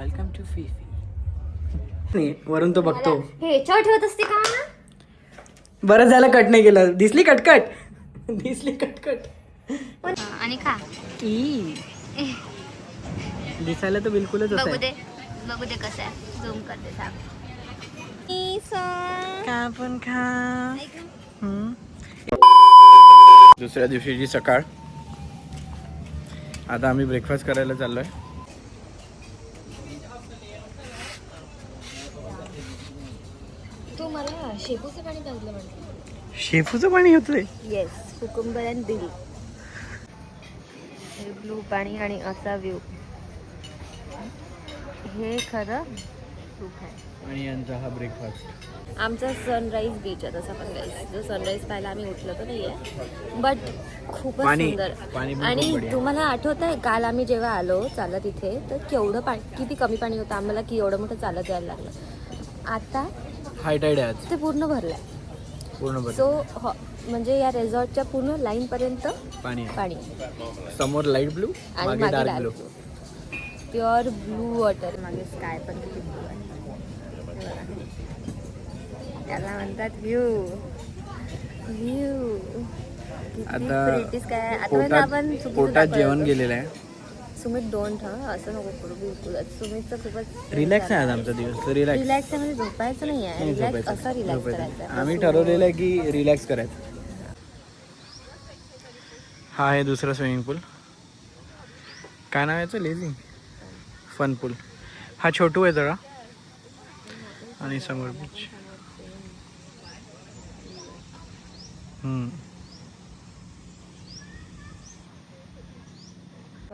Welcome to Phi Phi. वरून तो बघतो. हे याच्यावर ठेवत असते का? बरं झालं कट नाही केलं. दिसली कटकट. दिसली कटकट. आणि खा. दिसायला तर बिलकुलच असं बघू आहे. बघू दे कसं आहे. झूम करते सांग. का पण खा. दुसऱ्या दिवशीची सकाळ. आता आम्ही ब्रेकफास्ट करायला चाललोय. तू मला शेपूचं पाणी पाजलं म्हणते. शेपूचं पाणी होतंय. येस, कुकुंबर अँड दिल. ब्लू पाणी आणि असा व्ह्यू. हे खरं सुख आहे. आणि यांचा हा ब्रेकफास्ट. आमचा सनराईज बीच आहे तसा पण गाईस. जो सनराईज पाहायला आम्ही उठलो तर नाहीये, बट खूपच सुंदर. आणि तुम्हाला आठवत आहे काल आम्ही जेव्हा आलो चालत इथे तर केवढं पाणी, किती कमी पाणी होतं आम्हाला की एवढं मोठं चालत जायला लागलं. आता हाय टाईड आहे आज. ते पूर्ण भरलंय. पूर्ण सो म्हणजे या रिसॉर्टच्या पूर्ण लाईन पर्यंत पाणी पाणी. समोर लाईट ब्लू आणि मागे मागे dark dark blue. Pure blue water. मागे स्काय पण किती ब्लू आहे. त्याला म्हणतात व्ह्यू. आता स्काय. आता आपण पोटात जेवण गेलेलं आहे. सुमित डोंट असं नको करू बिलकुल. सुमितचं खूपच रिलॅक्स आहे आज आमचा दिवस. रिलॅक्स रिलॅक्स म्हणजे झोपायचं नाही आहे. रिलॅक्स असा रिलॅक्स करायचा. आम्ही ठरवलेलं आहे की रिलॅक्स करायचं. हा आहे दुसरा स्विमिंग पूल. काय नाव याचं? लेझी फन पूल. हा छोटू आहे जरा. आणि समोर बीच.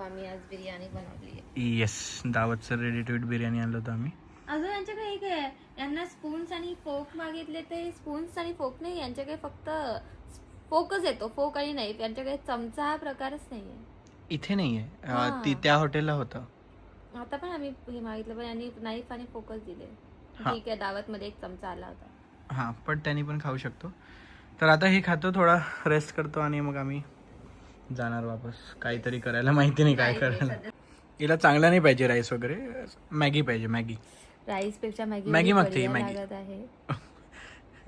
आम्ही आज बिर्याणी बनवली. येस, दावतचं रेडी टू इट बिर्याणी आणलं होतं आम्ही. अजून यांच्याकडे एक आहे. यांना स्पून्स आणि फोक मागितले ते स्पून्स आणि फोक नाही, यांच्याकडे फक्त फोकच येतो. फोक आणि नाईफ. यांच्याकडे चमचा हा प्रकारच नाहीये. इथे नाहीये. ती त्या हॉटेलला होतं. आता पण आम्ही हे मागितलं पण यांनी नाईफ आणि फोकच दिले. ठीक आहे, दावत मध्ये एक चमचा आला होता. हा, पण त्यांनी पण खाऊ शकतो. तर आता हे खातो, थोडा रेस्ट करतो आणि मग आम्ही जाणार वापस. काहीतरी करायला, माहिती नाही काय करायला. हिला चांगला नाही पाहिजे राईस वगैरे. मॅगी पाहिजे. मॅगी. राईस पेक्षा मॅगी मागते. मॅगी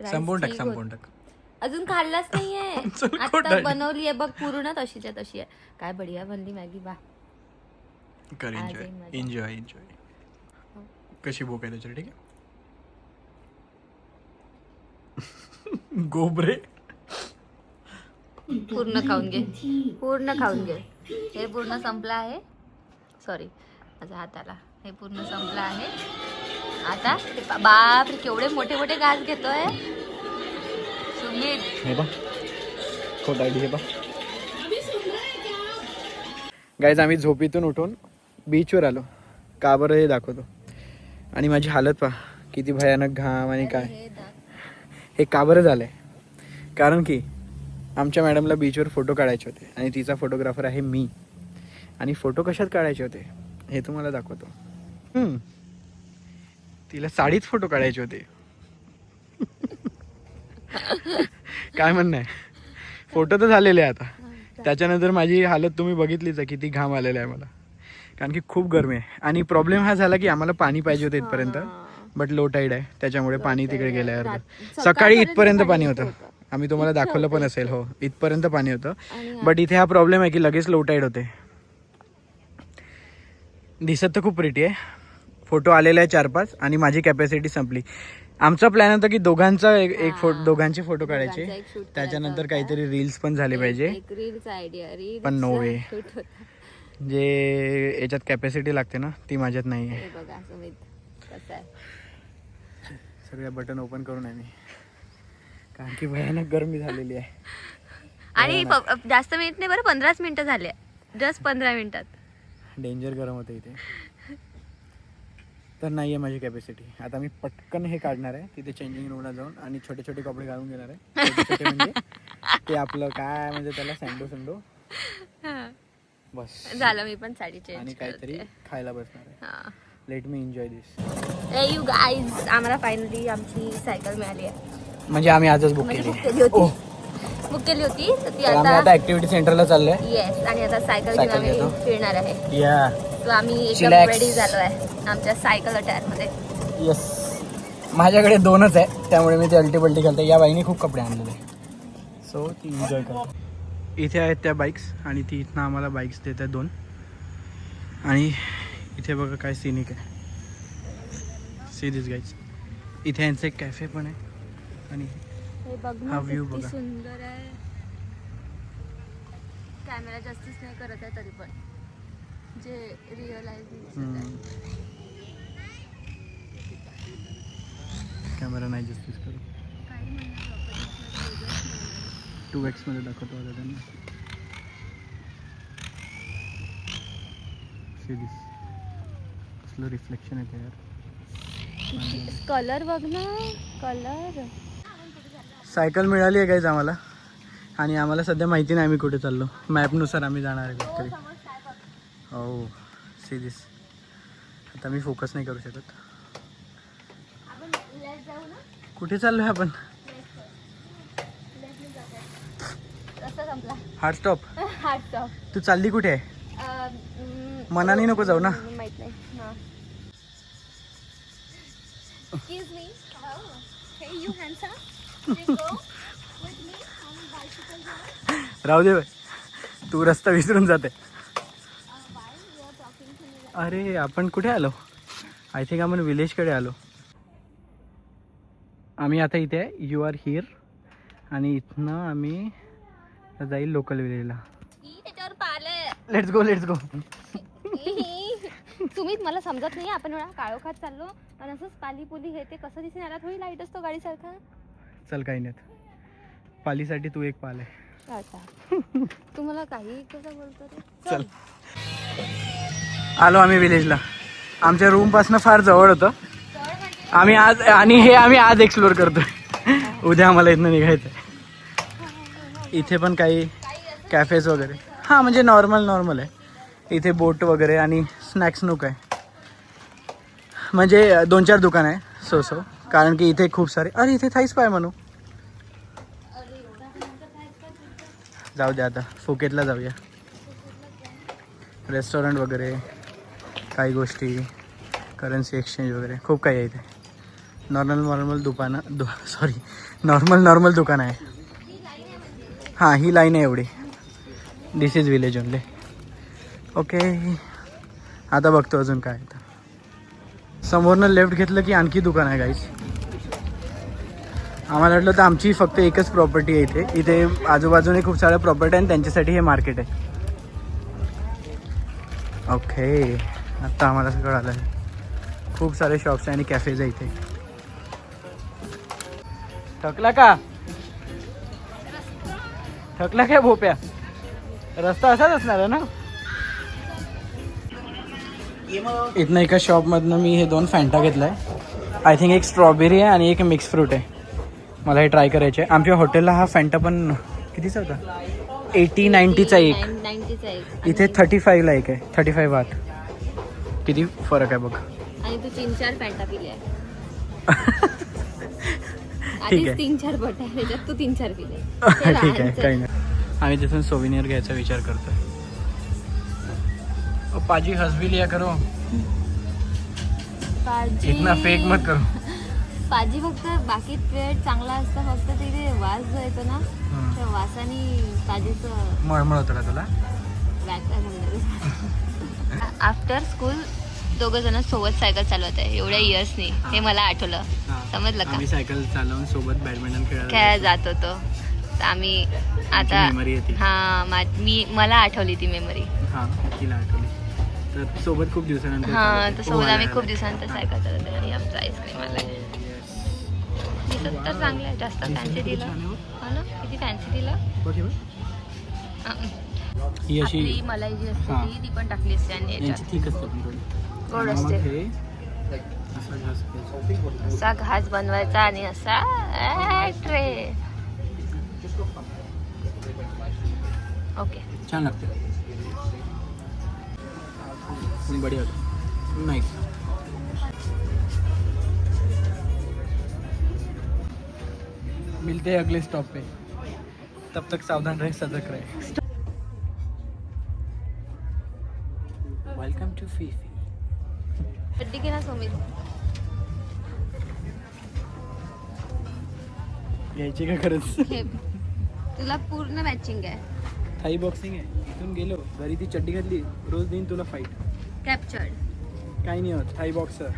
संपवून टाक. अजून खाल्लाच नाहीये. आता बनवली आहे बघ पूर्ण तशीच्या तशी आहे. काय बढिया बनली मॅगी. बा कर एन्जॉय. कशी भूक आहे त्याच्यावर. ठीक आहे. गोबरे पूर्ण खाऊन घे. हे पूर्ण संपलं आहे. सॉरी, माझ्या हाताला. हे पूर्ण संपलं आहे. आता बापरे केवढे मोठे मोठे घास घेतोय सुमित. हे बघ खोटा हे बघ गाईज. आम्ही झोपीतून उठून बीचवर आलो. का बरं हे दाखवतो. आणि माझी हालत पहा किती भयानक. घाम आणि काय. हे का बरं झालंय? कारण की आमच्या मॅडमला बीचवर फोटो काढायचे होते आणि तिचा फोटोग्राफर आहे मी. आणि फोटो कशात काढायचे होते हे तुम्हाला दाखवतो. तिला साडीत फोटो काढायचे होते. काय म्हणणं आहे? फोटो तर झालेले आहे आता. त्याच्यानंतर माझी हालत तुम्ही बघितलीच आहे. किती घाम आलेला आहे मला. कारण की खूप गरमी आहे. आणि प्रॉब्लेम हा झाला की आम्हाला पाणी पाहिजे होतं इथपर्यंत. बट लो टाईड आहे त्याच्यामुळे पाणी तिकडे गेलं आहे. सकाळी इथपर्यंत पाणी होतं. आम्ही तुम्हाला दाखवलं पण असेल. हो, इथपर्यंत पाणी होतं. बट इथे हा प्रॉब्लेम आहे की लगेच लो टाईड होते. दिसत तर खूप प्रिटी आहे. फोटो आलेला आहे 4-5 आणि माझी कॅपॅसिटी संपली. आमचा प्लॅन होता की दोघांचे फोटो काढायचे. त्याच्यानंतर काहीतरी रील्स पण झाले पाहिजे. पण नो वे. जे याच्यात कॅपॅसिटी लागते ना ती माझ्यात नाही आहे. सगळ्या बटन ओपन करून आहे मी. कारण की भयानक गरमी झालेली आहे. आणि जास्त मिनिट नाही बरं, 15 मिनिटं झाले. जस्ट 15 मिनिटात. डेंजर गरम होतं इथे. तर नाही आहे माझी कॅपॅसिटी. आता मी पटकन हे काढणार आहे तिथे चेंजिंग रूमला जाऊन आणि छोटे छोटे कपडे घालून घेणार आहे. छोटे म्हणजे ते आपलं काय म्हणजे त्याला सँडो बस झालं. मी पण साडी चेंज आणि काहीतरी खायला बसणार आहे. Let me enjoy this. A you guys, आम्हाला फायनली आमची सायकल मिळाली आहे. म्हणजे आम्ही आजच बुक केली होती तर ती आता ऍक्टिव्हिटी सेंटरला चाललोय. येस. आणि आता सायकल घेऊन आम्ही फिरणार आहे. या सो आम्ही एकदम Chillax. रेडी झालो आहे आमच्या सायकल अटायरमध्ये. येस, माझ्याकडे 2च आहे त्यामुळे मी ते अल्टी घालते. या बाईने खूप कपडे आणलेले, सो ती एन्जॉय करते. इथे आहेत त्या बाईक्स आणि ती इथनं आम्हाला बाईक्स देत आहेत 2. आणि इथे बघा काय सिनिक आहे, सी दिस गाईज. इथे यांचं एक कॅफे पण आहे आणि हे बघ हा ना व्ह्यू किती बघा. सुंदर आहे. कॅमेरा जास्तीच नाही करत आहे तरी पण जे रिअलाइज कॅमेरा नाही जस्टिस करू. 2x मध्ये दाखवतो आता त्यांना. सी दिस, कसलं रिफ्लेक्शन येते यार. कलर बघ ना, कलर. सायकल मिळाली आहे काहीच आम्हाला आणि आम्हाला सध्या माहिती नाही आम्ही कुठे चाललो. मॅपनुसार आम्ही जाणार आहे कुठेतरी. हो, सी दिस. आता मी फोकस नाही करू शकत. कुठे चाललोय आपण? Hard stop. तू चालली कुठे आहे? मनाने नको जाऊ ना. माहित नाही. Excuse me. Hey, you handsome? You go with me on bicycle ride? राहू दे बाई. तू रस्ता विसरून जाते. Why you are talking to me? अरे आपण कुठे आलो? आय थिंक आपण विलेजकडे आलो. आम्ही आता इथे आहे, यू आर हिअर. आणि इथनं आम्ही जाईल लोकल विलेजला. त्याच्यावर पाहिलं. Let's go. तुम्हीच मला समजत नाही. आपण एवढा काळोखात चाललो आणि असंच पाली पुली हे ते कसं दिसेल. याला थोडी लाईट असतो गाडीसारखा. चल काही नाही, पालीसाठी तू एक पाल आहे. अच्छा, तुम्हाला काही कसं बोलतो रे. चल, आलो आम्ही विलेजला. आमच्या रूम पासून फार जवळ होतं. आम्ही आज एक्सप्लोर करतोय. उद्या आम्हाला इथनं निघायचं आहे. इथे पण काही कॅफेज वगैरे. हां म्हणजे नॉर्मल आहे. इथे बोट वगैरे आणि स्नॅक्स नूक आहे. म्हणजे 2-4 दुकान आहे सो कारण की इथे खूप सारे. अरे इथे थाईस पाय म्हणू. जाऊ द्या आता फुकेतला जाऊया. रेस्टॉरंट वगैरे काही गोष्टी, करन्सी एक्सचेंज वगैरे खूप काही आहे इथे. नॉर्मल दुकान आहे. हां ही लाईन आहे एवढी. दिस इज विलेज ओनली. ओके, आता बघतो अजून काय आहे. समोरनं लेफ्ट घेतलं की आणखी दुकान आहे गाईज. आम्हाला वाटलं तर आमची फक्त एकच प्रॉपर्टी आहे इथे आजूबाजूने खूप साऱ्या प्रॉपर्टी आहे आणि त्यांच्यासाठी हे मार्केट आहे. ओके, आता आम्हाला सगळं आलं आहे. खूप सारे शॉप्स आहे आणि कॅफेज आहे इथे. थकला काय भोप्या? रस्ता असाच असणार आहे ना. इथनं एका शॉपमधनं मी हे 2 फॅन्टा घेतला आहे. आय थिंक एक स्ट्रॉबेरी आहे आणि एक मिक्स फ्रूट आहे. मला हे ट्राय करायचे आहे. आमच्या हॉटेलला हा फॅन्टा पण कितीचा होता? 80-90चा एक. 90चा एक. इथे 35ला एक आहे. 35 वाट. किती फरक आहे बघ. आणि तू 3-4 फॅन्टा पिले आहे. ठीक आहे. 3-4 बट आहे त्याच्यात, तू 3-4 पिले. ठीक आहे, काही नाही. आम्ही तिथून सोविनियर घ्यायचा विचार करतोय. पाजी हंस भी लिया करो, इतना फेक मत करो. पाजी फक्त बाकी ट्रेड चांगला असतं. फक्त तिथे वास जो येतो ना, त्या वासाने पाजीचं मळमळ होतं का तुला? आफ्टर स्कूल 2 जण सोबत सायकल चालवत आहे एवढ्या इयर्सनी. हे मला आठवलं. समजलं का? आम्ही सायकल चालवून सोबत बॅडमिंटन खेळायला जात होतो. तर आम्ही आता मला आठवली ती मेमरी. हां तिला आठवली. तर सोबत खूप दिवसानंतर हां, तर सोबत आम्ही खूप दिवसानंतर सायकल चालवत आहे. आणि आमचं आईस्क्रीम आलाय. दिसत तर चांगलं आहे. जास्त फॅन्सी दिलं हो ना. किती फॅन्सी दिलं. ही अशी आपली मलाई जी असते ती पण टाकली असते. आणि यांची ठीक असते गोड असते. असा घास बनवायचा आणि असा ट्रे. ओके, छान लागते. बढ़िया नाइस. मिलते हैं अगले स्टॉप पे. तब तक सावधान रहे, सतर्क रहे. Welcome to Phi Phi. चड्डी घे ना सुमित. घ्यायची का खरंच? हे तुला पूर्ण मॅचिंग आहे. थाई बॉक्सिंग आहे. इथून गेलो घरी ती चड्डी घातली, रोज देईन तुला फाईट. कॅप्चर्ड. काही नाही होत. Thai boxer.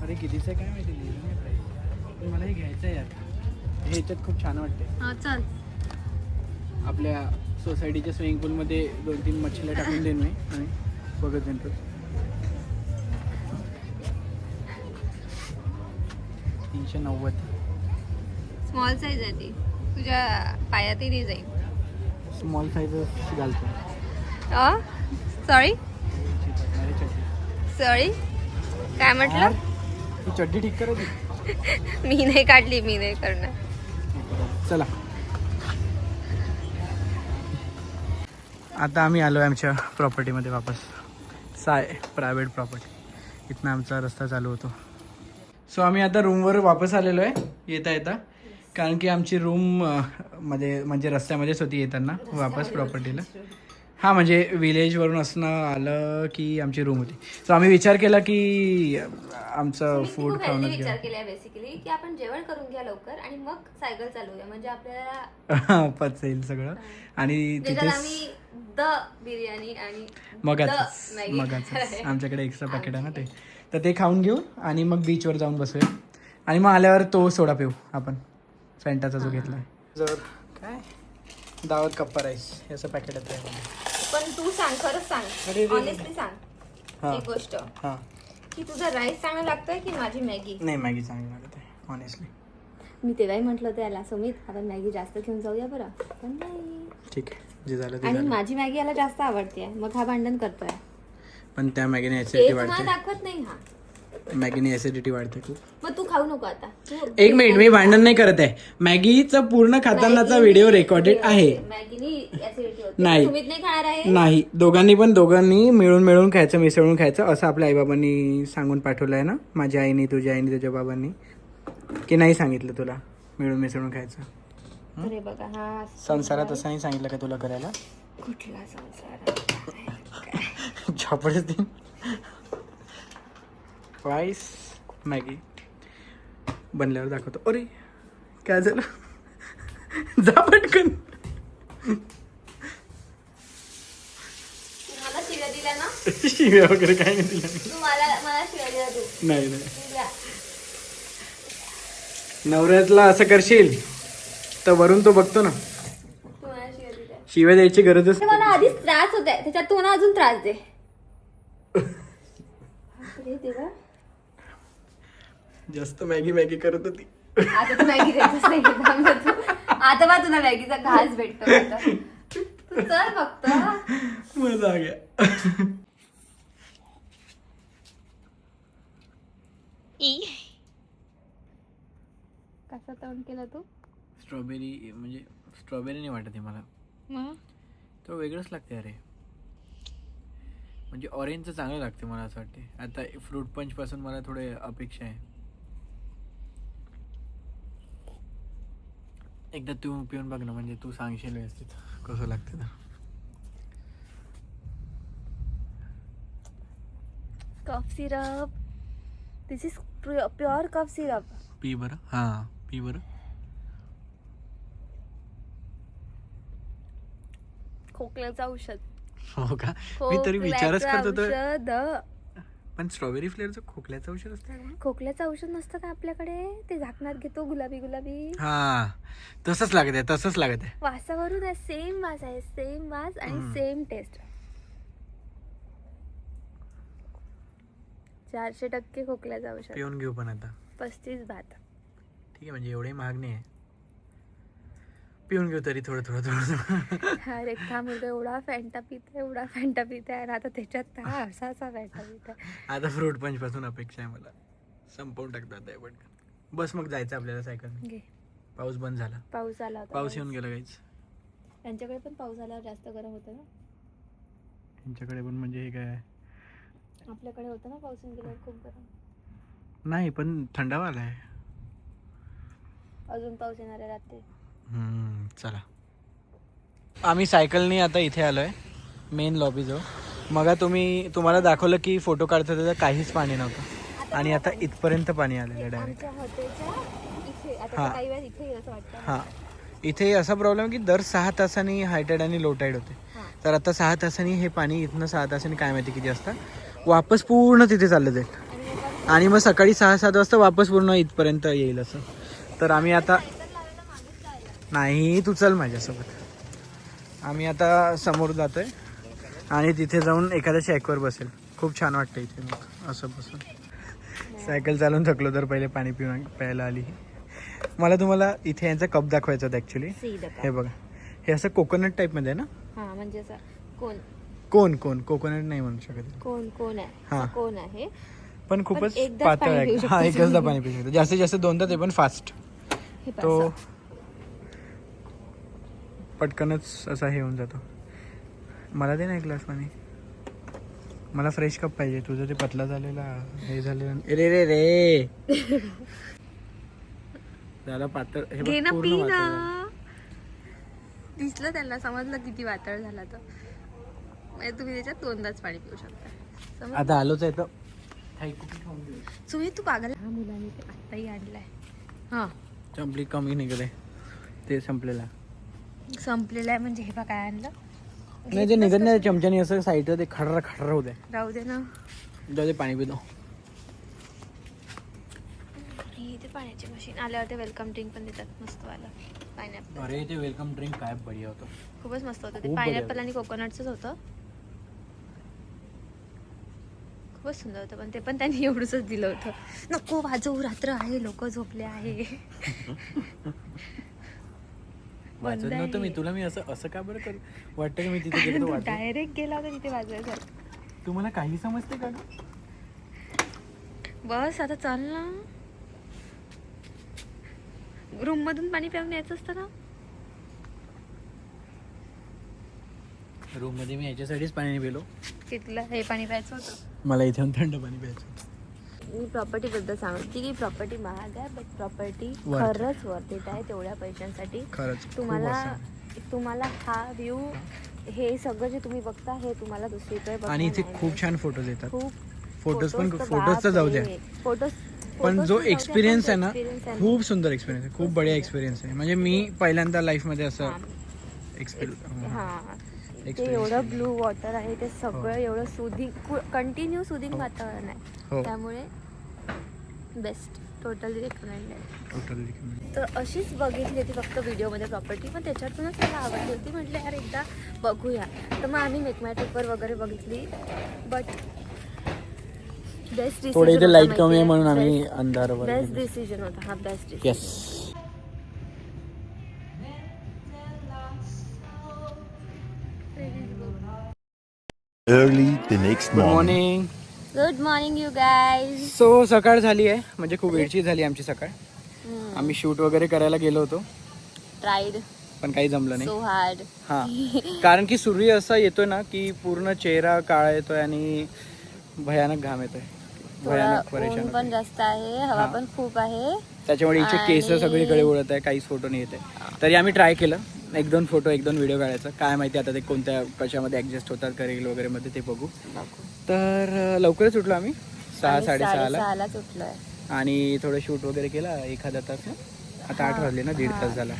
अरे कितीचं काय माहिती लिहिलं नाही प्राईस. पण मला हे घ्यायचं आहे यार. हे ह्याच्यात खूप छान वाटते. हा चल. आपल्या सोसायटीच्या स्विमिंग पूलमध्ये 2-3 मच्छीला टाकून देईन मी आणि बघत जाईन. 390. स्मॉल साईज आहे ती. तुझ्या पायातही नाही जाईल. स्मॉल साईजच घालतो. सॉरी अरे चड्डी. सॉरी काय म्हटलं? ही चड्डी ठीक करत मी नाही काढली. मी नाही करणार. चला आता आम्ही आलो आहे आमच्या प्रॉपर्टीमध्ये वापस. साय प्रायव्हेट प्रॉपर्टी. इथनं आमचा रस्ता चालू होतो. सो आम्ही आता रूमवर वापस आलेलो आहे येता येता, कारण की आमची रूम मध्ये म्हणजे रस्त्यामध्येच होती येताना वापस प्रॉपर्टीला. हां म्हणजे विलेजवरून असणं आलं की आमची रूम होती. सो आम्ही विचार केला की आमचं फूड खाऊनच विचार घ्या. केला बेसिकली की आपण जेवण करून घ्या लवकर आणि मग सायकल चालवूया, म्हणजे आपल्याला पचेल सगळं. आणि त्याच्यात तिथेच आम्ही द बिर्याणी आणि मगाच आमच्याकडे एक्स्ट्रा पॅकेट आहे ना ते, तर ते खाऊन घेऊ आणि मग बीचवर जाऊन बसूया. आणि मग आल्यावर तो सोडा पिऊ आपण, फॅन्टाचा जो घेतला आहे. जर काय दावत कप्पा राईस याचं पॅकेट आहे. पण तू सांग, खरंच सांग, ऑनेस्टली सांग एक गोष्ट, हां की तुझा राईस चांगला लागतोय की माझी मॅगी? नाही, मॅगी चांगली लागत आहे ऑनेस्टली. मी तेव्हाही म्हटलं होतं याला, सुमित आपण मॅगी जास्त घेऊन जाऊया बरं, पण नाही. ठीक आहे, जे झालं ते आणि झालं. माझी मॅगी याला जास्त आवडते, मग हा भांडण करतोय. पण त्या मॅगीने ते ऍसिडिटी तुम्हाला वाढते. दाखवत नाही हा. मॅगीने ऍसिडिटी वाढते खूप. मग तू खाऊ नको आता. एक मिनिट, मी भांडण नाही करत आहे. मॅगीचा पूर्ण खातानाचा व्हिडिओ रेकॉर्डेड आहे. मॅगीनी ऍसिडिटी होते. नाही. सुमित नाही खाणार आहे. नाही, दोघांनी मिळून खायचं, मिसळून खायचं असं आपल्या आईबाबांनी सांगून पाठवलं आहे ना. माझ्या आईने, तुझ्या आईने, तुझ्या बाबांनी, की नाही सांगितलं तुला मिळून मिसळून खायचं? अरे बघा, हा संसारात असं नाही सांगितलं का तुला करायला? कुठला संसार? झापडच दिन राईस मॅगी बनल्यावर दाखवतो. अरे काय झालं? जा पटकन. मला शिव्या दिल्या ना? शिव्या वगैरे काय नाही दिल्या. तू मला शिव्या दिल्या तू. नाही. दिल्या. नवऱ्यातला असं करशील तर वरून तो बघतो ना. तू मला शिव्या दिल्या. शिव्या द्यायची गरजच ते मला आधीच त्रास होत आहे, त्याच्यात तू मला अजून त्रास दे. अरे देवा. जास्त मॅगी करत होती. आता तू मॅगी देतच नाही. आता बा तुला मॅगीचा घास भेटतो आता. तू चल फक्त. मजा आ गया. कसा तोंड केला तू? स्ट्रॉबेरी म्हणजे स्ट्रॉबेरी नाही वाटत आहे मला. तो वेगळंच लागते. अरे म्हणजे ऑरेंजचं चांगलं लागते मला असं वाटते. आता फ्रूट पंच पासून मला थोडे अपेक्षा आहे. एकदा तू पिऊन बघ ना, म्हणजे तू सांगशील व्यवस्थित कसं लागतं तर. Cough syrup. This is pure cough syrup. P बरं. हां पी बरं. खोकल्याचं औषध. हो का? मी तरी विचारच करत होतो. औषध. पण स्ट्रॉबेरी फ्लेवरचं खोकल्याचं औषध असतं का? खोकल्याचं औषध नसतं का आपल्याकडे? ते झाकणात घेतो, गुलाबी गुलाबी. हां तसंच लागत आहे. वासावरून आहे, सेम वास आहे, सेम वास आणि सेम टेस्ट. 400% खोकल्याचं औषध. पिऊन घेऊ पण आता. 35 बात. ठीक आहे, म्हणजे एवढे महाग नाही आहे. पिऊन घेऊ तरी थोडं. हा रेखा मुलगा एवढा फॅन्टा पित आहे आणि आता त्याच्यात हा असा फॅन्टा पित आहे. आता फ्रूट पंच पासून अपेक्षा आहे मला. संपवून टाकतो आता पटकन. बस मग जायचं आपल्याला सायकल. पाऊस बंद झाला. पाऊस आला होता. पाऊस येऊन गेला काहीच. त्यांच्याकडे पण पाऊस आल्यावर जास्त गरम होतं ना. त्यांच्याकडे पण म्हणजे हे काय आपल्याकडे होतं ना पाऊस येऊन गेल्यावर खूप गरम. नाही, पण थंडावा आला आहे. अजून पाऊस येणार आहे रात्री. चला, आम्ही सायकलनी आता इथे आलोय मेन लॉबी जवळ. मग तुम्हाला दाखवलं की फोटो काढता तर काहीच पाणी नव्हतं आणि आता इथपर्यंत पाणी आलेलं डायरेक्ट. हां हां, इथे असा प्रॉब्लेम की दर 6 तासांनी हाय टाईड आणि लो टाईड होते. तर आता 6 तासांनी हे पाणी इथनं 6 तासांनी काय माहिती किती असतं वापस पूर्ण तिथे चाललं जाईल आणि मग सकाळी 6-7 वाजता वापस पूर्ण इथपर्यंत येईल असं. तर आम्ही आता नाही, तू चल माझ्यासोबत. आम्ही आता समोर जातोय आणि तिथे जाऊन एखाद्या शॅकवर बसेल. खूप छान वाटतं इथे मग असं बसून. सायकल चालून थकलो तर पहिले पाणी प्यायला आली. मला तुम्हाला इथे यांचा कप दाखवायचा होता ॲक्च्युली. हे बघा, हे असं कोकोनट टाईपमध्ये आहे ना. हां, म्हणजे असं कोण कोकोनट नाही म्हणू शकत. कोण आहे. हां, कोण आहे पण खूपच एकदाच पातळ पाणी आहे. पिऊ शकतो हा, एकचदा पाणी पिऊ शकतो. जास्तीत जास्त 2दा, ते पण फास्ट. तो पटकनच असा हे होऊन जातो. मला दे ना एक ग्लास पाणी. मला फ्रेश कप पाहिजे. तुझं ते पतला झालेला हे झालेलं. रे रे रे त्याला पातळ हे बघ, पूर्ण वातळ झालं. दिसलं त्यांना, समजलं किती वातळ झाला तर. म्हणजे तुम्ही त्याच्यात 2दाच पाणी पिऊ शकता. आता आलोच आहे तर तुम्ही तू पागल. हा, मुलांनी ते आत्ताही आणलाय. हा, संपली, कमी निघाले ते संपलेला संपलेलं आहे. म्हणजे हे बघ काय आणलं. नाही, ते निघत नाही चमच्याने असं साईडला ते खडरा खडरा होते. राहू दे ना, जाऊ दे, पाणी पितो. ते पाण्याची मशीन आल्यावर ते वेलकम ड्रिंक पण देतात मस्त वाला पायनॅपल. अरे ते वेलकम ड्रिंक काय बढिया होतं. खूपच मस्त होतं ते. खूप पायनॅपल बढिया आणि कोकोनटच होतं. खूपच सुंदर होतं. पण ते पण त्यांनी एवढंच दिलं होतं. नको वाजवू, रात्र आहे, लोक झोपले आहे. वाजत नव्हतं मी तुला. मी असं असं का बरं कर वाटतं की मी तिथे गेलो वाजत. डायरेक्ट गेला होता तिथे वाजवायचं. तुम्हाला काही समजते का? बस आता चल ना. रूम मधून पाणी पिऊन यायचं असतं ना. रूम मध्ये मी याच्यासाठीच पाणी पिलो. तिथलं हे पाणी प्यायचं होतं. मला इथे थंड पाणी प्यायचं. मी प्रॉपर्टी बद्दल सांगते की प्रॉपर्टी महाग आहे, बट प्रॉपर्टी Worth. खरंच वर्थ इट आहे तेवढ्या पैशांसाठी. खरंच खूप तुम्हाला असं. हा व्ह्यू, हे सगळं जे तुम्ही बघता हे तुम्हाला दुसरीकडे बघता आणि इथे नाही खूप मिळत. छान फोटोज येतात. खूप फोटोज पण तर फोटोज तर जाऊ द्या. फोटोज पण जो एक्सपिरियन्स आहे ना, खूप सुंदर एक्सपिरियन्स आहे. खूप बढिया एक्सपिरियन्स आहे. म्हणजे मी पहिल्यांदा लाईफमध्ये असं ते एवढं ब्लू वॉटर आहे, ते सगळं एवढं सुदिंग, कंटिन्यू सुदिंग वातावरण आहे. त्यामुळे बेस्ट, टोटली रेकमेंड आहे. तर अशीच बघितली होती फक्त व्हिडिओमध्ये प्रॉपर्टी, पण त्याच्यातूनच मला आवडली होती. म्हटलं यार एकदा बघूया. तर मग आम्ही मेकमॅटिकवर वगैरे बघितली, बट बेस्ट थोडे इथे लाईट कमी आहे म्हणून आम्ही अंधार. बेस्ट डिसिजन होता हा, best decision. Yes. Early the next good morning. Morning. Good morning you guys. So सकाळ झाली आहे, म्हणजे खूप वेळची झाली आमची सकाळ. आम्ही शूट वगैरे करायला गेलो होतो, ट्राईड पण काही जमलं नाही. So hard. हां, कारण की सूर्य असा येतोय ना की पूर्ण चेहरा काळा येतोय आणि भयानक घाम येतोय. भयानक परेशान ऊन पण जास्त आहे, हवा पण खूप आहे. त्याच्यामुळे इथे केस सगळीकडे उडत आहे, काहीच फोटो नाही येत आहे. तरी आम्ही ट्राय केलं 1-2 फोटो 1-2 व्हिडिओ काढायचा. काय माहिती आता ते कोणत्या कशामध्ये ॲडजस्ट होतात करेल वगैरे मध्ये, ते बघू. तर लवकरच उठलो आम्ही 6-6:30ला. 6:30 उठलोय आणि थोडं शूट वगैरे केला 1-आधा तास. आता 8 वाजले ना, 1.5 तास झाला.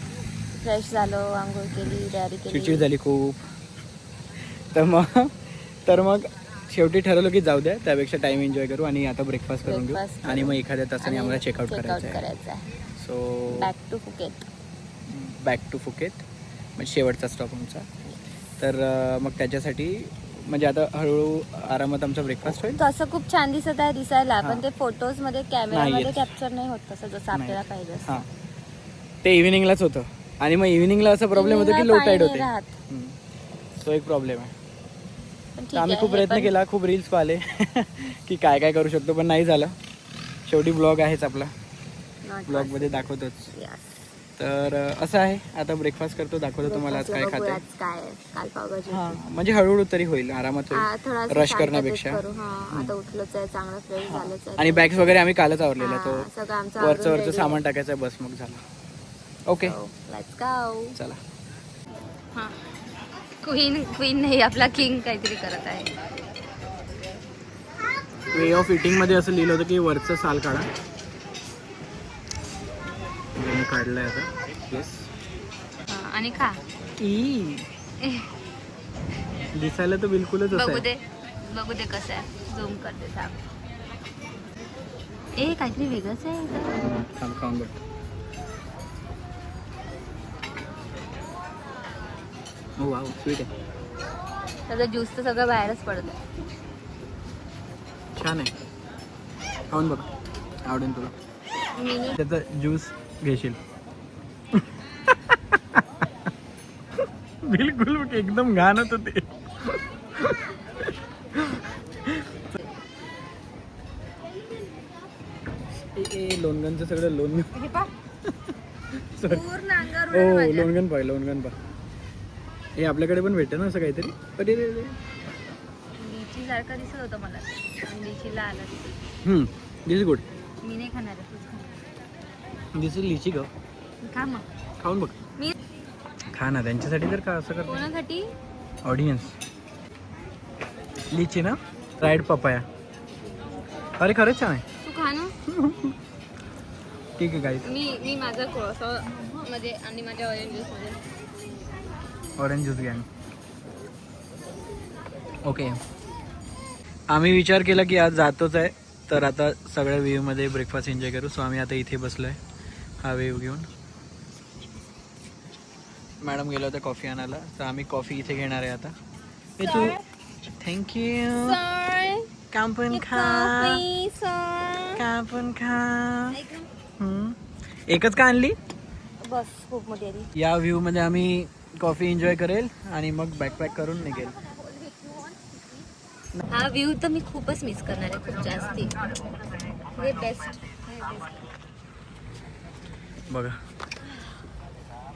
फ्रेश झालो, आंघोळ केली, तयारी चिडचिड केली. झाली खूप. तर मग शेवटी ठरवलं की जाऊ द्या, त्यापेक्षा टाइम एन्जॉय करू आणि आता ब्रेकफास्ट करून घेऊ आणि मग एखाद्या तासाने आम्हाला चेकआउट करायचं आहे. सो बॅक टू फुकेत म्हणजे शेवटचा स्टॉप आमचा. तर मग त्याच्यासाठी म्हणजे आता हळूहळू आरामात आमचा ब्रेकफास्ट होईल. तसं खूप छान दिसत आहे दिसायला, पण ते फोटोज मध्ये नाही कॅमेरामध्ये येत. कॅप्चर नाही होत तसं जसं आपल्याला पाहिजे असतं. हां, ते इव्हिनिंगलाच होतं आणि मग इव्हिनिंगला असा प्रॉब्लेम होतो की लो टाईड होते. तो एक प्रॉब्लेम आहे. तर आम्ही खूप प्रयत्न केला, खूप रील्स पाहिले की काय काय करू शकतो, पण नाही झालं. शेवटी ब्लॉग आहेच आपला, ब्लॉगमध्ये दाखवतोच. तर असं आहे. आता ब्रेकफास्ट करतो, दाखवतो तुम्हाला आज काय खाते. काल पावभाजी हां, म्हणजे हळूहळू तरी होईल, आरामात होईल, रश करण्यापेक्षा. आता उठलोच आहे, चांगलं फ्रेश झालंच आहे. आणि बॅग्स वगैरे आम्ही कालच आवरलेला, तो सगळं आमचं वरचं सामान टाकायचं आहे, बस मग झालं. Okay, let's go. चला. हां, क्वीन नाही, आपला किंग काहीतरी करत आहे. वे ऑफ इटिंग मध्ये असं लिहिलं होतं की वरचं साल काढा. मी काढलंय आता. येस. आणि खा. दिसायला तर बिलकुलच असं बघू आहे. दे बघू दे कसं आहे. झूम करते सांग. काहीतरी वेगळंच आहे इथं. थांब खाऊन बघ. हो वाव स्वीट आहे. त्याचा ज्यूस तर सगळं बाहेरच पडत आहे. छान आहे. खाऊन बघ आवडेल तुला. त्याचा ज्यूस घेशील. बिलकुल एकदम घाण होतं ते. लोणगणचं सगळं लोणगण. हो लोणगण पाय लोणगण पा. हे आपल्याकडे पण भेटतं ना असं काहीतरी. अरे रे रे. लिची सारखं दिसत होतं मला. लिचीला आलं. दिस इज गुड. मी नाही खाणार आहे. दिस इज लिची ग. खा मग. खाऊन बघ. मी खा ना त्यांच्यासाठी तर का असं करतो. कोणासाठी? ऑडियन्स. लिची ना फ्राईड पपाया. अरे खरंच छान आहे. तू खा ना. ठीक आहे गाईस. मी माझं क्रॉसॉ मध्ये आणि माझ्या ऑरेंज ज्यूस मध्ये. ऑरेंज ज्यूस घ्या. ओके. आम्ही विचार केला की आज जातोच आहे तर आता सगळ्या व्ह्यूमध्ये ब्रेकफास्ट एन्जॉय करू. सो आम्ही आता इथे बसलो आहे हा व्ह्यू घेऊन. मॅडम गेलो होत्या कॉफी आणायला तर आम्ही कॉफी इथे घेणार आहे आता. हे तू थँक्यू. काम पण खा. काम पण खा. एकच का आणली. बस खूप मोठी आली. या व्ह्यू मध्ये आम्ही कॉफी एन्जॉय करेल आणि मग बॅकपॅक करून निघेल. हा व्ह्यू तर मी खूपच मिस करणार आहे. खूप जास्ती. हे बेस्ट. बघा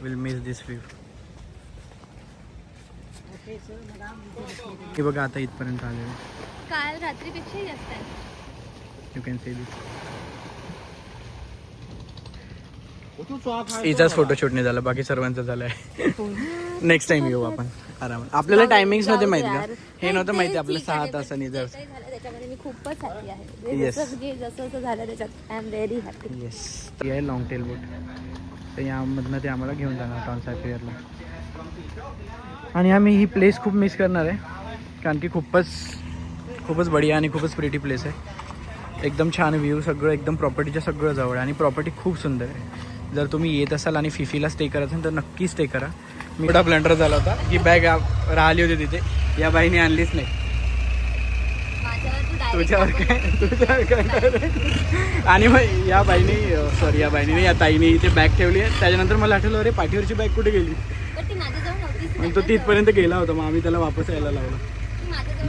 विल मिस दिस व्ह्यू. हे बघा आता इथपर्यंत आलेलं. काल रात्रीपेक्षाही जास्त आहे. You can see this. हिचाच फोटोशूट नाही झाला बाकी सर्वांचं झालंय. नेक्स्ट टाइम येऊ आपण आरामात. आपल्याला टायमिंग्स नव्हते माहिती का. हे नव्हतं माहिती आपलं 6 तासांनी जर. त्याच्यामध्ये मी खूपच हॅपी आहे. Yes. जसं झालं त्याच्यात I am very happy. Yes. हे आहे लॉंग टेल बोट. तर यामधनं ते आम्हाला घेऊन जाणार टॉन्सा फेअरला. आणि आम्ही ही प्लेस खूप मिस करणार आहे कारण की खूपच बढिया आणि खूपच प्रिटी प्लेस आहे. एकदम छान व्ह्यू सगळं एकदम प्रॉपर्टीच्या सगळं जवळ आणि प्रॉपर्टी खूप सुंदर आहे. जर तुम्ही येत असाल आणि फिफीला स्टे करत असाल तर नक्की स्टे करा. मी थोडा ब्लंडर झाला होता. ही बॅग राहिली होती तिथे. या बाईने आणलीच नाही. तुझ्यावर काय. आणि मग या बाईने या ताईने इथे बॅग ठेवली आहे. त्याच्यानंतर मला आठवलं अरे पाठीवरची बॅग कुठे गेली. मग तो तिथपर्यंत गेला होता. मग आम्ही त्याला वापस यायला लावलं.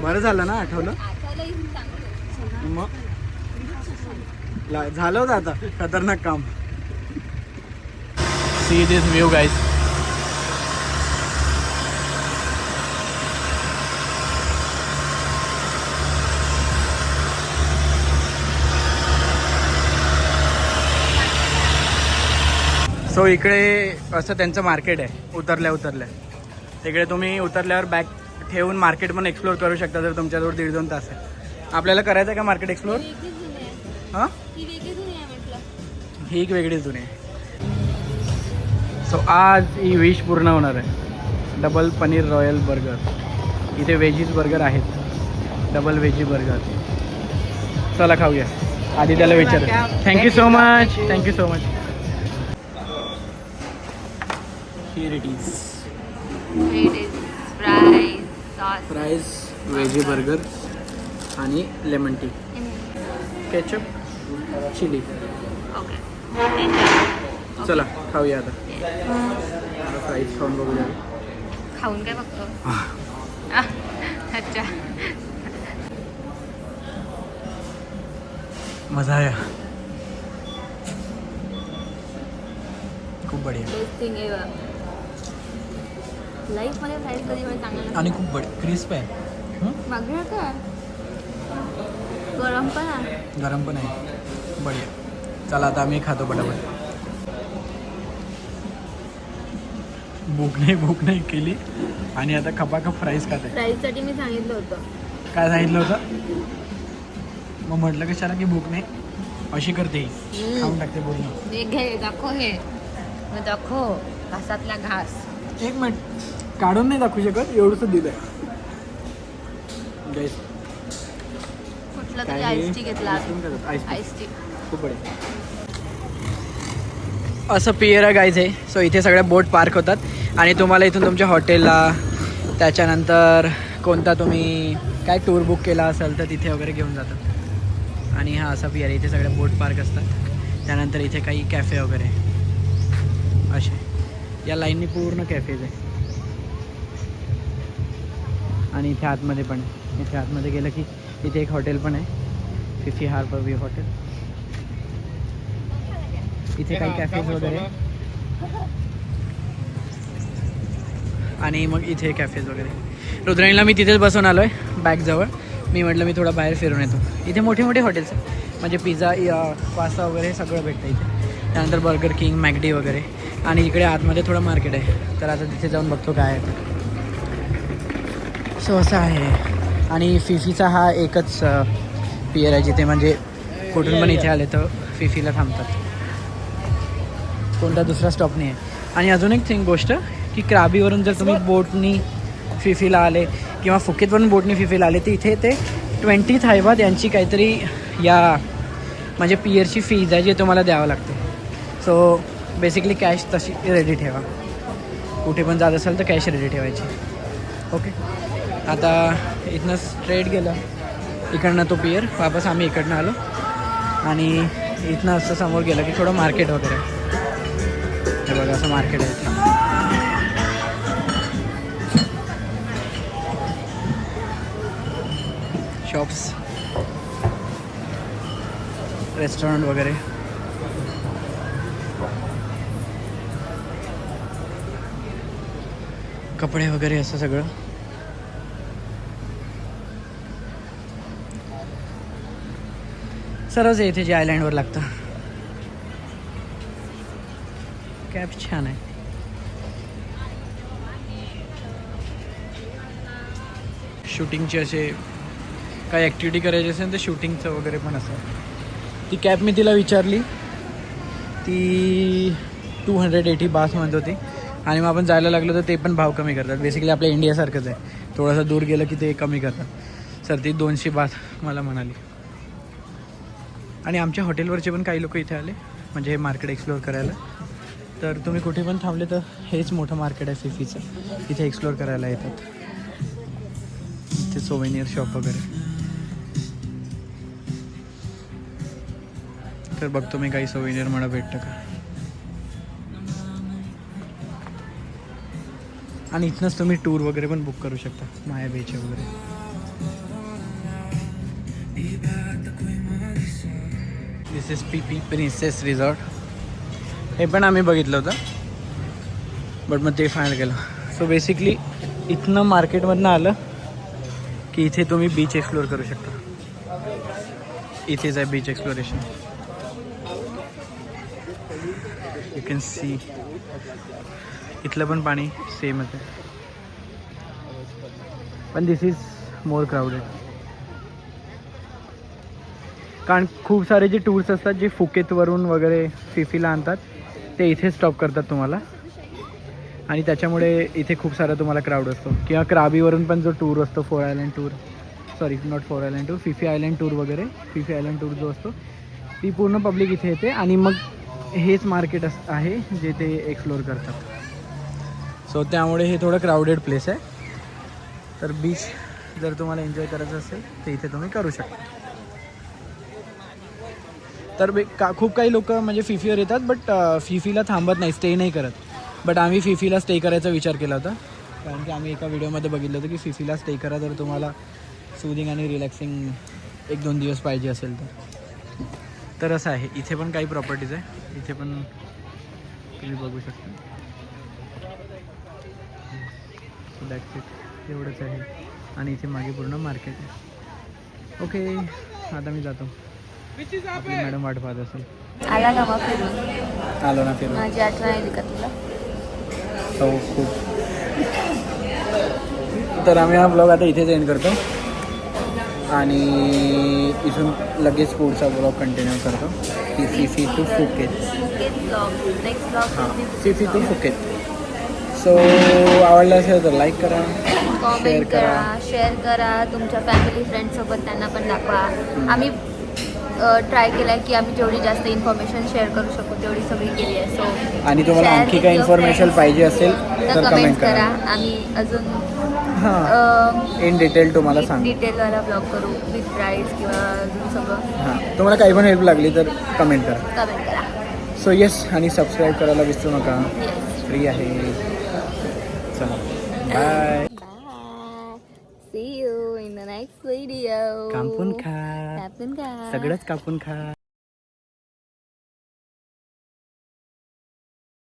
बरं झालं ना आठवलं. मग झालं होतं आता खतरनाक काम. See this view guys. So इकडे असं त्यांचं मार्केट आहे. उतरल्या तिकडे तुम्ही उतरल्यावर बॅग ठेवून मार्केट पण एक्सप्लोर करू शकता जर तुमच्याजवळ 1.5-2 तास आहे. आपल्याला करायचं आहे का मार्केट एक्सप्लोर. हां ही एक वेगळीच जुनी आहे. सो आज ही विश पूर्ण होणार आहे. Double paneer royal burger. इथे व्हेजीज बर्गर आहेत. Double veggie burger. चला खाऊया. आधी त्याला विचार. Thank you so much. Here it is. Fries veggie burger आणि लेमन टी. Ketchup chilli. चला खाऊया आता. फ्राईज खाऊन बघूया. खाऊन काय बघतो. अच्छा मजा आया. खूप बढिया. लाईफ मध्ये फ्राईज कधी वेळ चांगला आणि खूप क्रिस्प आहे. मागणी काय गरम पण आहे. गरम पण आहे. बढिया. चला आता आम्ही खातो पटापट. भूक नाही केली आणि आता खपाखप फ्राईज खात आहे. प्राईजसाठी मी सांगितलं होतं. काय सांगितलं होतं? मग म्हटलं कशाला की भूक नाही अशी करते ही. खाऊन टाकते पूर्ण. हे घे दाखव, हे मग दाखव घासातला घास. एक मिनिट काढून नाही दाखवू शकत एवढंच दिलंय. गाईस कुठला तरी आईस टी घेतला. आईस टी खूप बढिया. असं पियरा गाईज आहे. सो इथे सगळ्या बोट पार्क होतात आणि तुम्हाला इथून तुमच्या हॉटेलला त्याच्यानंतर कोणता तुम्ही काय टूर बुक केला असेल तर तिथे वगैरे घेऊन जातात. आणि हा असा पियर इथे सगळ्या बोट पार्क असतात. त्यानंतर इथे काही कॅफे वगैरे असे या लाईननी पूर्ण कॅफेज आहे. आणि इथे आतमध्ये पण आहे. इथे आतमध्ये गेलं की इथे एक हॉटेल पण आहे, फिफी हार्बर व्यू हॉटेल. इथे काही कॅफेज वगैरे आणि मग इथे कॅफेज वगैरे. रुद्राणीला मी तिथेच बसून आलो आहे बॅगजवळ. मी म्हटलं मी थोडा बाहेर फिरून येतो. इथे मोठे मोठे हॉटेल्स आहेत म्हणजे पिझ्झा पास्ता वगैरे सगळं भेटतं इथे. त्यानंतर बर्गर किंग, मॅकडी वगैरे. आणि इकडे आतमध्ये थोडं मार्केट आहे तर आता तिथे जाऊन बघतो काय आहे. सो असं आहे. आणि फिफीचा हा एकच पियर आहे जिथे म्हणजे कुठून पण इथे आले तर फिफीला थांबतात. कोणता दुसरा स्टॉप नाही आहे. आणि अजून एक गोष्ट की क्राबीवरून जर तुम्ही बोटनी फिफीला आले किंवा फुकेतवरून बोटनी फिफीला आले तर इथे ते 20 थायबाद यांची काहीतरी या म्हणजे पियरची फीज आहे जी तुम्हाला द्यावं लागते. सो बेसिकली कॅश तशी रेडी ठेवा. कुठे पण जात असाल तर कॅश रेडी ठेवायची. ओके. आता इथनं स्ट्रेट गेलं इकडनं तो पियर वापस आम्ही इकडनं आलो आणि इथनं असं समोर गेलं की थोडं मार्केट वगैरे. हे बघा असं मार्केट आहे इथे. शॉप्स, रेस्टॉरंट वगैरे. कपडे वगैरे असं सगळं. सरच आहे इथे जे आयलँडवर लागतं. कॅब छान आहे. शूटिंगचे असे काही ॲक्टिव्हिटी करायची असेल तर शूटिंगचं वगैरे पण असं. ती कॅब मी तिला विचारली ती 280 बास म्हणत होती. आणि मग आपण जायला लागलो तर ते पण भाव कमी करतात. बेसिकली आपल्या इंडियासारखंच आहे. थोडंसं दूर गेलं की ते कमी करतात. सर ती 200 बास मला म्हणाली. आणि आमच्या हॉटेलवरचे पण काही लोक इथे आले म्हणजे हे मार्केट एक्सप्लोअर करायला. तर तुम्ही कुठे पण थांबले तर हेच मोठं मार्केट आहे फिफीचं. इथे एक्सप्लोअर करायला येतात. इथे सोवेनियर शॉप वगैरे. तर बघतो मी काही सोवेनियर मला भेटतं का. आणि इथनंच तुम्ही टूर वगैरे पण बुक करू शकता माया बेचे वगैरे. दिस इज पीपी प्रिन्सेस रिसॉर्ट. हे पण आम्ही बघितलं होतं बट मग ते फायनल केलं. सो बेसिकली इथनं मार्केटमधनं आलं की इथे तुम्ही बीच एक्सप्लोअर करू शकता. इथेच आहे beach exploration. You can C इथलं पण पाणी सेमच आहे पण दिस इज मोर क्राऊडेड. कारण खूप सारे जे टूर्स असतात जे फुकेतवरून वगैरे फिफीला आणतात ते इथे स्टॉप करतात तुम्हाला. आणि त्याच्यामुळे इथे खूप सारा तुम्हाला क्राऊड असतो. किंवा क्राबीवरून पण जो टूर असतो 4 island tour, sorry not 4 island tour, Phi Phi island tour वगैरे. फिफी आयलँड टूर जो असतो ती पूर्ण पब्लिक इथे येते आणि मग हेच मार्केट आहे जे ते एक्सप्लोअर करतात. सो त्यामुळे हे थोडं क्राऊडेड प्लेस आहे. तर बीच जर तुम्हाला एन्जॉय करायचं असेल तर इथे तुम्ही करू शकता. तर खूप काही लोक म्हणजे फिफीवर येतात बट फिफीला थांबत नाही, स्टे नाही करत. बट आम्ही फिफीला स्टे करायचा विचार केला होता कारण की आम्ही एका व्हिडिओमध्ये बघितलं होतं की फिफीला स्टे करा जर तुम्हाला सूदिंग आणि रिलॅक्सिंग 1-2 दिवस पाहिजे असेल तर असं आहे. इथे पण काही प्रॉपर्टीज आहे. इथे पण तुम्ही बघू शकता. That's it. एवढंच आहे. आणि इथे मागे पूर्ण मार्केट आहे. ओके आता मी जातो. आपली मॅडम वाट पाहत असेल. आला का मग फिरून? आलो ना फिरून. माझी आठवण आली का तुला? हो खूप. तर आम्ही हा ब्लॉग आता इथेच एंड करतो आणि इथून लगेच पुढचा ब्लॉग कंटिन्यू करतो की सीसी टू फुकेत. नेक्स्ट ब्लॉग हां सीसी टू फुकेत. सो आवडलं असेल तर लाईक करा, शेअर कॉमेंट करा. करा, शेअर करा, तुमच्या फॅमिली फ्रेंड्ससोबत त्यांना पण दाखवा. आम्ही ट्राय केला आहे की आम्ही जेवढी जास्त इन्फॉर्मेशन शेअर करू शकू तेवढी सगळी केली आहे. सो आणि तुम्हाला आणखी काही इन्फॉर्मेशन पाहिजे असेल तर कमेंट करा. करा. आम्ही अजून हां इन डिटेल तुम्हाला सांगू. डिटेलवाला ब्लॉग करू विथ प्राईस किंवा अजून सगळं. हां तुम्हाला काही पण हेल्प लागली तर कमेंट करा. कमेंट करा. सो येस आणि सबस्क्राईब करायला विसरू नका. येस. फ्री आहे. चला bye. Bye. See you in the next video. कापून खा, कापून खा. सगळंच कापून खा.